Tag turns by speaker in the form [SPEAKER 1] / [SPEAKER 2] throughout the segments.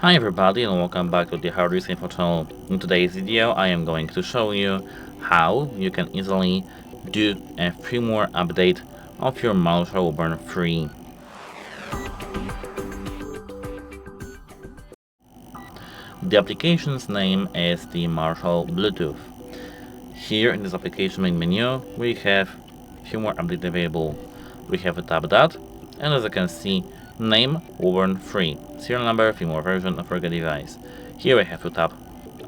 [SPEAKER 1] Hi everybody and welcome back to the HardReset.Info channel. In today's video I am going to show you how you can easily do a firmware update of your MARSHALL WOBURN III. The application's name is the MARSHALL Bluetooth. Here in this application main menu we have firmware update available. We have to tap that, and as you can see, name WOBURN III, serial number, firmware version of your device. Here we have to tap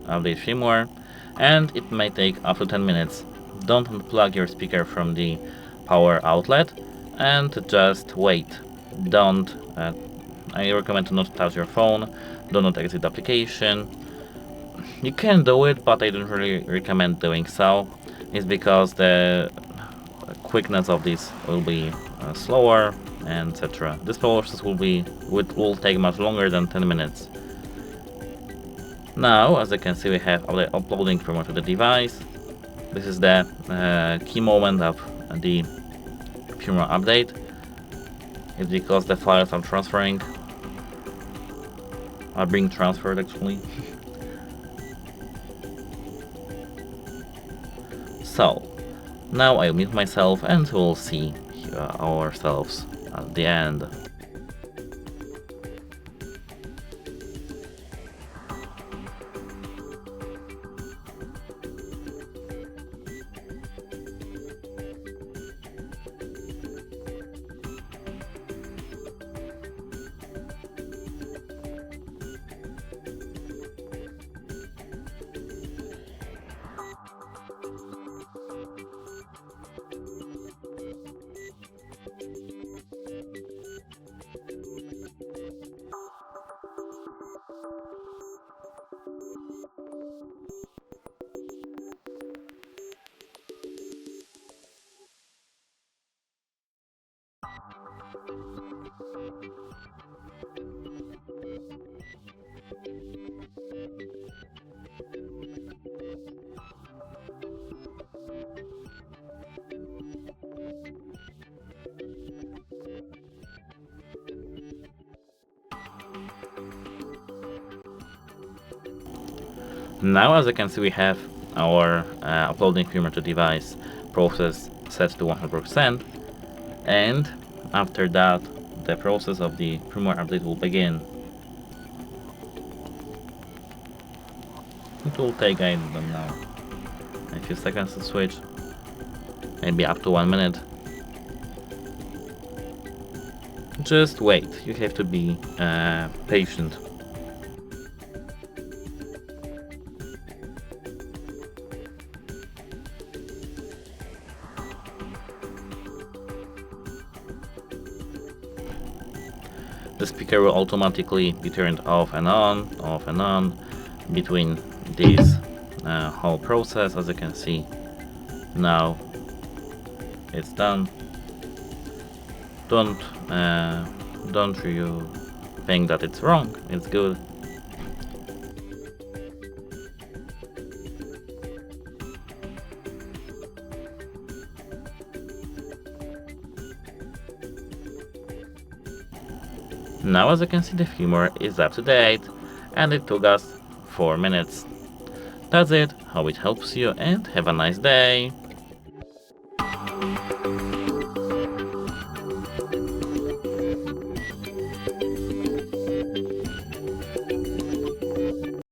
[SPEAKER 1] update firmware, and it may take up to 10 minutes. Don't unplug your speaker from the power outlet and just wait. I recommend to not touch your phone, do not exit the application. You can do it, but I don't really recommend doing so. It's because the quickness of this will be slower, and etc. This process will take much longer than 10 minutes. Now, as you can see, we have uploading firmware to the device. This is the key moment of the firmware update. It's because the files are being transferred actually. So, now I'll mute myself and we'll see ourselves at the end. Now, as you can see, we have our uploading firmware to device process set to 100%, and after that the process of the firmware update will begin. It will take, I don't know, a few seconds to switch, maybe up to 1 minute. Just wait, you have to be patient. The speaker will automatically be turned off and on between this whole process. As you can see, now it's done. Don't you think that it's wrong? It's good. Now, as you can see, the firmware is up to date, and it took us 4 minutes. That's it. Hope it helps you, and have a nice day.